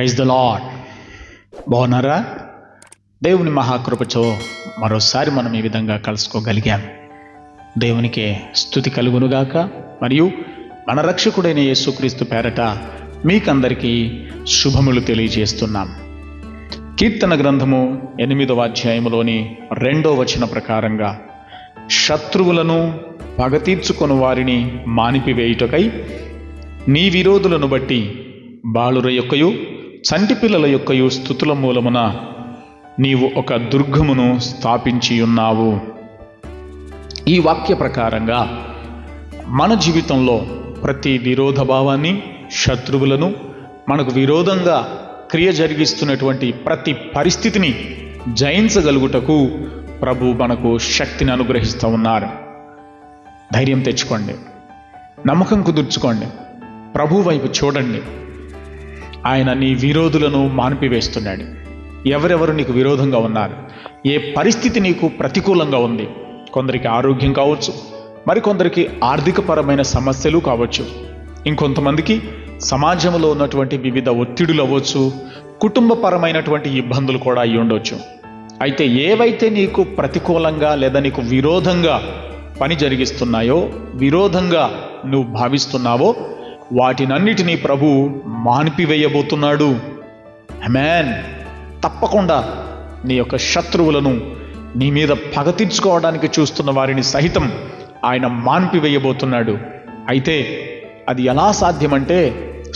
Praise the lord. బాగున్నారా? దేవుని మహాకృపతో మరోసారి మనం ఈ విధంగా కలుసుకోగలిగాం. దేవునికే స్తుతి కలుగునుగాక. మరియు మన రక్షకుడైన యేసుక్రీస్తు పేరట మీకందరికీ శుభములు తెలియజేస్తున్నాం. కీర్తన గ్రంథము 8వ అధ్యాయములోని 2వ వచన ప్రకారంగా, శత్రువులను పగ తీర్చుకొని వారిని మానిపివేయుటకై నీ విరోధులను బట్టి బాలుర యొక్కయు చంటి పిల్లల యొక్కయు స్తుతుల మూలమున నీవు ఒక దుర్గమును స్థాపించి ఉన్నావు. ఈ వాక్య ప్రకారంగా మన జీవితంలో ప్రతి విరోధ భావాన్ని, శత్రువులను, మనకు విరోధంగా క్రియ జరిగిస్తున్నటువంటి ప్రతి పరిస్థితిని జయించగలుగుటకు ప్రభు మనకు శక్తిని అనుగ్రహిస్తూ ఉన్నారు. ధైర్యం తెచ్చుకోండి, నమ్మకం కుదుర్చుకోండి, ప్రభు వైపు చూడండి. ఆయన నీ విరోధులను మాన్పివేస్తున్నాడు. ఎవరెవరు నీకు విరోధంగా ఉన్నారు, ఏ పరిస్థితి నీకు ప్రతికూలంగా ఉంది, కొందరికి ఆరోగ్యం కావచ్చు, మరికొందరికి ఆర్థికపరమైన సమస్యలు కావచ్చు, ఇంకొంతమందికి సమాజంలో ఉన్నటువంటి వివిధ ఒత్తిడులు అవ్వచ్చు, కుటుంబపరమైనటువంటి ఇబ్బందులు కూడా అయి ఉండవచ్చు. అయితే ఏవైతే నీకు ప్రతికూలంగా లేదా నీకు విరోధంగా పని జరిగిస్తున్నాయో, విరోధంగా నువ్వు భావిస్తున్నావో, వాటినన్నిటినీ ప్రభు మాన్పివేయబోతున్నాడు. ఆమేన్. తప్పకుండా నీ యొక్క శత్రువులను, నీ మీద పగ తీర్చుకోవడానికి చూస్తున్న వారిని సహితం ఆయన మాన్పివేయబోతున్నాడు. అయితే అది ఎలా సాధ్యమంటే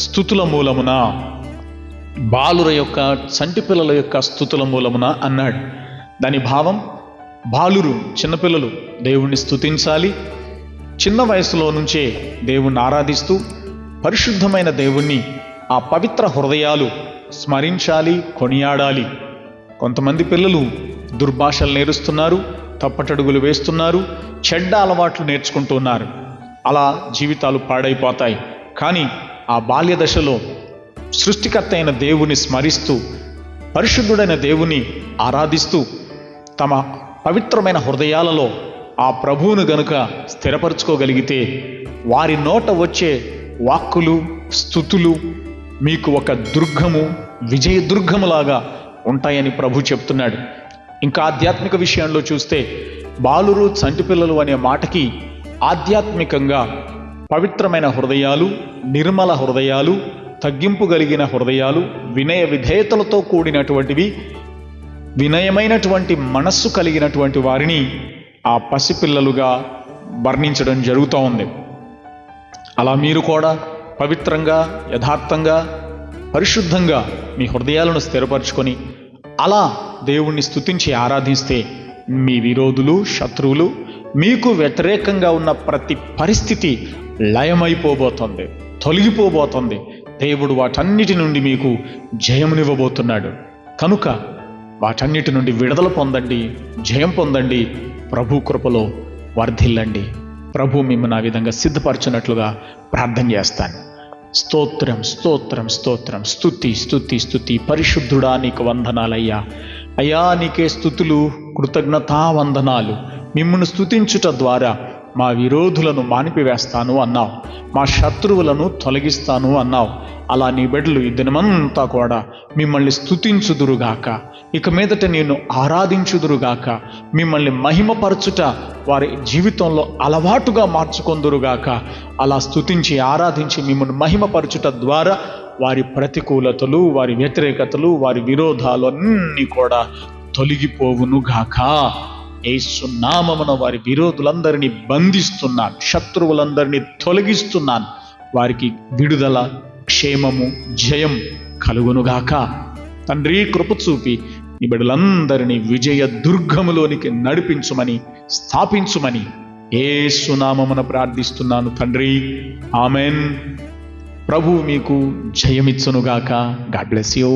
స్తుతుల మూలమున, బాలుర యొక్క, చంటి పిల్లల యొక్క స్తుతుల మూలమున అన్నాడు. దాని భావం, బాలురు, చిన్నపిల్లలు దేవుణ్ణి స్తుతించాలి. చిన్న వయసులో నుంచే దేవుణ్ణి ఆరాధిస్తూ పరిశుద్ధమైన దేవుణ్ణి ఆ పవిత్ర హృదయాలు స్మరించాలి, కొనియాడాలి. కొంతమంది పిల్లలు దుర్భాషలు నేరుస్తున్నారు, తప్పటడుగులు వేస్తున్నారు, చెడ్డ అలవాట్లు నేర్చుకుంటున్నారు. అలా జీవితాలు పాడైపోతాయి. కానీ ఆ బాల్య దశలో సృష్టికర్త అయిన దేవుని స్మరిస్తూ, పరిశుద్ధుడైన దేవుని ఆరాధిస్తూ, తమ పవిత్రమైన హృదయాలలో ఆ ప్రభువును గనుక స్థిరపరచుకోగలిగితే వారి నోట వచ్చే వాక్కులు, స్తుతులు మీకు ఒక దుర్గము, విజయ దుర్గములాగా ఉంటాయని ప్రభు చెప్తున్నాడు. ఇంకా ఆధ్యాత్మిక విషయంలో చూస్తే, బాలురు, చంటిపిల్లలు అనే మాటకి ఆధ్యాత్మికంగా పవిత్రమైన హృదయాలు, నిర్మల హృదయాలు, తగ్గింపు కలిగిన హృదయాలు, వినయ విధేయతలతో కూడినటువంటివి, వినయమైనటువంటి మనస్సు కలిగినటువంటి వారిని ఆ పసిపిల్లలుగా వర్ణించడం జరుగుతూ ఉంది. అలా మీరు కూడా పవిత్రంగా, యథార్థంగా, పరిశుద్ధంగా మీ హృదయాలను స్థిరపరచుకొని అలా దేవుణ్ణి స్తుతించి ఆరాధిస్తే మీ విరోధులు, శత్రువులు, మీకు వ్యతిరేకంగా ఉన్న ప్రతి పరిస్థితి లయమైపోబోతుంది, తొలగిపోబోతుంది. దేవుడు వాటన్నిటి నుండి మీకు జయమునివ్వబోతున్నాడు. కనుక వాటన్నిటి నుండి విడుదల పొందండి, జయం పొందండి, ప్రభు కృపలో వర్ధిల్లండి. ప్రభు మిమ్మల్ని ఆ విధంగా సిద్ధపరచున్నట్లుగా ప్రార్థన చేస్తాను. స్తోత్రం, స్తోత్రం, స్తోత్రం, స్తుతి, స్తుతి, స్తుతి. పరిశుద్ధుడా నీకు వందనాలయ్యా. అయ్యా నీకే స్తుతులు, కృతజ్ఞతా వందనాలు. మిమ్మల్ని స్తుతించుట ద్వారా మా విరోధులను మానిపివేస్తాను అన్నావు, మా శత్రువులను తొలగిస్తాను అన్నావు. అలా నీ బిడ్డలు ఈ దినమంతా కూడా మిమ్మల్ని స్తుతించుదురుగాక, ఇక మీదట నేను ఆరాధించుదురుగాక, మిమ్మల్ని మహిమపరచుట వారి జీవితంలో అలవాటుగా మార్చుకొందురుగాక. అలా స్తుతించి ఆరాధించి మిమ్మల్ని మహిమపరచుట ద్వారా వారి ప్రతికూలతలు, వారి వ్యతిరేకతలు, వారి విరోధాలు అన్నీ కూడా తొలగిపోవునుగాక. యేసు నామమున వారి విరోధులందరినీ బంధిస్తున్నాను, శత్రువులందరినీ తొలగిస్తున్నాను. వారికి విడుదల, క్షేమము, జయం కలుగునుగాక. తండ్రి కృప చూపి ఈ బిడ్డలందరినీ విజయ దుర్గములోనికి నడిపించుమని, స్థాపించుమని యేసు నామమున ప్రార్థిస్తున్నాను తండ్రి. ఆమెన్. ప్రభు మీకు జయమిచ్చునుగాక. God bless you.